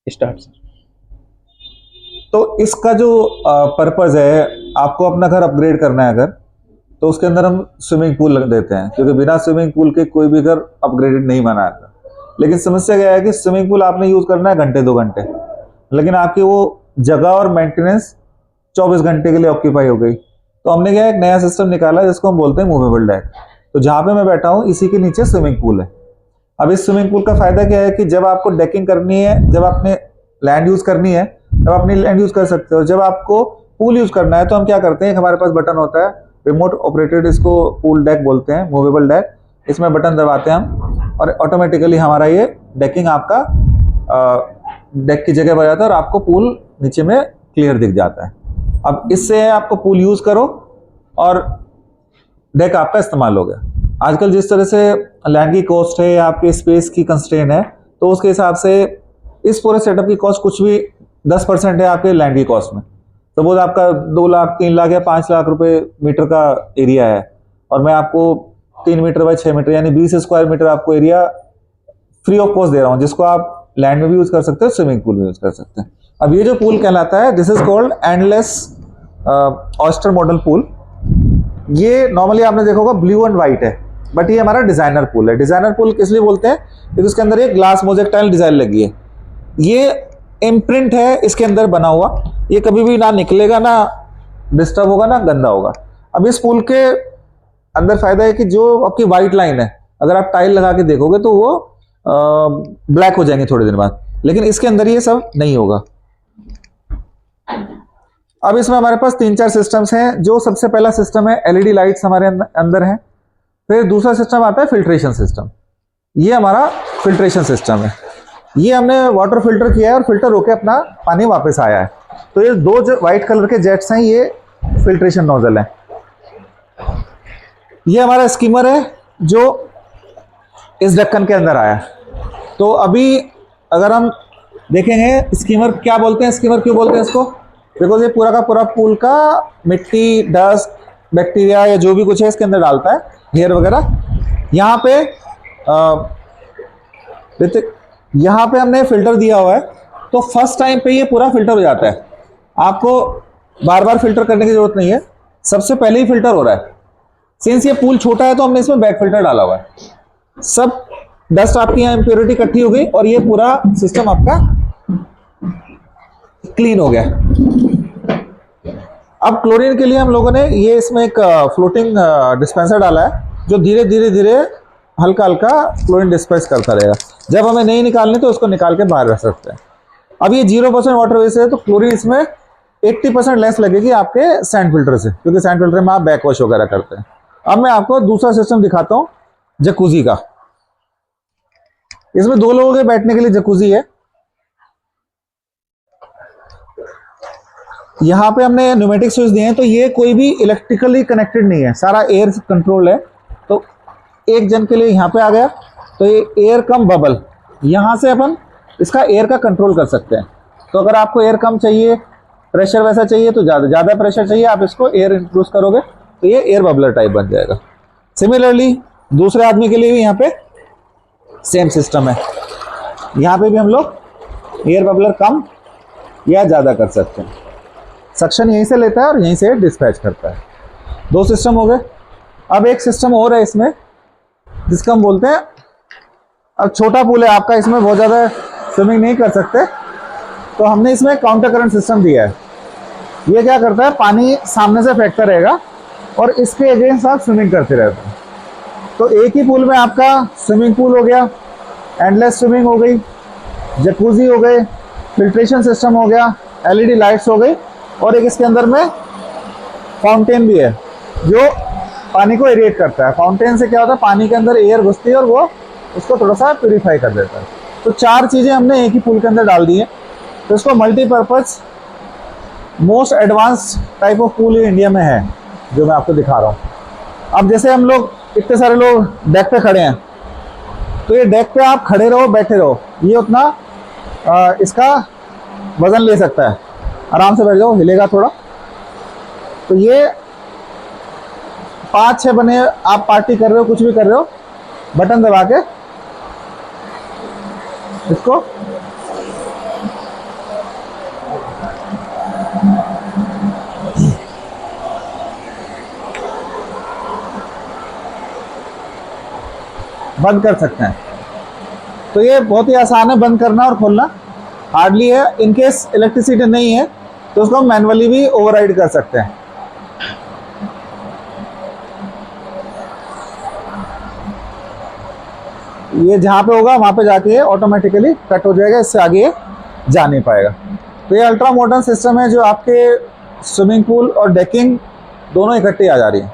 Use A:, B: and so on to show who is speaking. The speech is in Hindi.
A: Start sir.
B: तो इसका जो पर्पज है, आपको अपना घर अपग्रेड करना है अगर, तो उसके अंदर हम स्विमिंग पूल लग देते हैं, क्योंकि बिना स्विमिंग पूल के कोई भी घर अपग्रेडेड नहीं बना था। लेकिन समस्या क्या है कि स्विमिंग पूल आपने यूज करना है घंटे 2 घंटे, लेकिन आपकी वो जगह और मेंटेनेंस 24 घंटे के लिए ऑक्यूपाई हो गई। तो हमने क्या एक नया सिस्टम निकाला जिसको हम बोलते हैं मूवेबल डेक। तो जहां पे मैं बैठा हूँ इसी के नीचे स्विमिंग पूल है। अब इस स्विमिंग पूल का फायदा क्या है कि जब आपको डेकिंग करनी है, जब आपने लैंड यूज करनी है, तब अपनी लैंड यूज कर सकते हो। जब आपको पूल यूज करना है तो हम क्या करते हैं, हमारे पास बटन होता है, रिमोट ऑपरेटेड, इसको पूल डेक बोलते हैं, मूवेबल डेक। इसमें बटन दबाते हैं हम और ऑटोमेटिकली हमारा ये डेकिंग आपका डेक की जगह बन जाता है और आपको पूल नीचे में क्लियर दिख जाता है। अब इससे आपको पूल यूज करो और डेक आपका इस्तेमाल हो गया। आजकल जिस तरह से लैंड की कॉस्ट है या आपके स्पेस की कंस्ट्रेन है, तो उसके हिसाब से इस पूरे सेटअप की कॉस्ट कुछ भी 10% है आपके लैंड की कॉस्ट में। सपोज आपका 2 लाख 3 लाख या 5 लाख रुपए मीटर का एरिया है और मैं आपको 3 मीटर बाई 6 मीटर यानी 20 स्क्वायर मीटर आपको एरिया फ्री ऑफ कॉस्ट दे रहा हूं, जिसको आप लैंड में भी यूज कर सकते हो, स्विमिंग पूल में यूज कर सकते हैं। अब ये जो पूल कहलाता है, this is called endless oyster model pool. ये नॉर्मली आपने देखा होगा ब्लू एंड व्हाइट है, बट ये हमारा डिजाइनर पूल है। डिजाइनर पूल किस लिए बोलते हैं, क्योंकि उसके अंदर एक ग्लास मोजेक्टाइल डिजाइन लगी है। ये इम्प्रिंट है इसके अंदर बना हुआ, ये कभी भी ना निकलेगा, ना डिस्टर्ब होगा, ना गंदा होगा। अब इस पूल के अंदर फायदा है कि जो आपकी व्हाइट लाइन है, अगर आप टाइल लगा के देखोगे तो वो ब्लैक हो जाएंगे थोड़े दिन बाद, लेकिन इसके अंदर ये सब नहीं होगा। अब इसमें हमारे पास 3-4 सिस्टम्स हैं। जो सबसे पहला सिस्टम है, एलईडी लाइट्स हमारे अंदर है। फिर दूसरा सिस्टम आता है फिल्ट्रेशन सिस्टम। ये हमारा फिल्ट्रेशन सिस्टम है। ये हमने वाटर फिल्टर किया है और फिल्टर होके अपना पानी वापस आया है। तो ये 2 जो व्हाइट कलर के जेट्स हैं, ये फिल्ट्रेशन नोजल है। ये हमारा स्कीमर है जो इस ढक्कन के अंदर आया है। तो अभी अगर हम देखेंगे स्कीमर क्या बोलते हैं, स्कीमर क्यों बोलते हैं इसको, बिकॉज ये पूरा का पूरा पूल का मिट्टी, डस्ट, बैक्टीरिया या जो भी कुछ है इसके अंदर डालता है, हेयर वगैरह। यहाँ पे यहाँ पे हमने फिल्टर दिया हुआ है, तो फर्स्ट टाइम पे ये पूरा फिल्टर हो जाता है। आपको बार बार फिल्टर करने की जरूरत नहीं है, सबसे पहले ही फिल्टर हो रहा है। सिंस ये पूल छोटा है तो हमने इसमें बैक फिल्टर डाला हुआ है। सब डस्ट आपकी यहाँ इम्प्योरिटी इकट्ठी हो गई और ये पूरा सिस्टम आपका क्लीन हो गया। अब क्लोरीन के लिए हम लोगों ने ये इसमें एक फ्लोटिंग डिस्पेंसर डाला है, जो धीरे धीरे धीरे हल्का हल्का क्लोरीन डिस्पेंस करता रहेगा। जब हमें नहीं निकालनी तो उसको निकाल के बाहर रख सकते हैं। अब ये 0% वाटर वेस्ट है, तो क्लोरीन इसमें 80% लेस लगेगी आपके सैंड फिल्टर से, क्योंकि सैंड फिल्टर में आप बैक वॉश वगैरह करते हैं। अब मैं आपको दूसरा सिस्टम दिखाता हूँ, जकूजी का। इसमें 2 लोगों के बैठने के लिए जकूजी है। यहाँ पे हमने न्यूमेटिक स्विच दिए हैं, तो ये कोई भी इलेक्ट्रिकली कनेक्टेड नहीं है, सारा एयर कंट्रोल है। तो एक जन के लिए यहाँ पे आ गया, तो ये एयर कम बबल, यहाँ से अपन इसका एयर का कंट्रोल कर सकते हैं। तो अगर आपको एयर कम चाहिए, प्रेशर वैसा चाहिए, तो ज़्यादा प्रेशर चाहिए, आप इसको एयर इंट्रोड्यूस करोगे तो ये एयर बबलर टाइप बन जाएगा। सिमिलरली दूसरे आदमी के लिए भी यहाँ पे सेम सिस्टम है। यहाँ पे भी हम लोग एयर बबलर कम या ज़्यादा कर सकते हैं। सक्शन यहीं से लेता है और यहीं से डिस्पैच करता है। 2 सिस्टम हो गए। अब एक सिस्टम और है इसमें, जिसका हम बोलते हैं, अब छोटा पूल है आपका, इसमें बहुत ज़्यादा स्विमिंग नहीं कर सकते, तो हमने इसमें काउंटर करंट सिस्टम दिया है। ये क्या करता है, पानी सामने से फेंकता रहेगा और इसके अगेंस्ट आप स्विमिंग करते रहते हैं। तो एक ही पूल में आपका स्विमिंग पूल हो गया, एंडलेस स्विमिंग हो गई, जकूजी हो गए, फिल्ट्रेशन सिस्टम हो गया, एलईडी लाइट्स हो गई, और एक इसके अंदर में फाउंटेन भी है जो पानी को एरिएट करता है। फाउंटेन से क्या होता है, पानी के अंदर एयर घुसती है और वो उसको थोड़ा सा प्यूरीफाई कर देता है। तो 4 चीज़ें हमने एक ही पूल के अंदर डाल दी हैं। तो इसको multipurpose most advance type of pool India में है, जो मैं आपको दिखा रहा हूँ। अब जैसे हम लोग इतने सारे लोग डेक पे खड़े हैं, तो ये डेक पे आप खड़े रहो बैठे रहो, ये उतना इसका वजन ले सकता है। आराम से बैठ जाओ, हिलेगा थोड़ा। तो ये 5-6 बने, आप पार्टी कर रहे हो, कुछ भी कर रहे हो, बटन दबा के इसको बंद कर सकते हैं। तो ये बहुत ही आसान है बंद करना और खोलना, हार्डली है। इन केस इलेक्ट्रिसिटी नहीं है तो उसको हम मैनुअली भी ओवरराइड कर सकते हैं। ये जहाँ पे होगा वहाँ पे जाके ऑटोमेटिकली कट हो जाएगा, इससे आगे ये जा नहीं पाएगा। तो ये अल्ट्रा मॉडर्न सिस्टम है जो आपके स्विमिंग पूल और डेकिंग दोनों इकट्ठे आ जा रही है।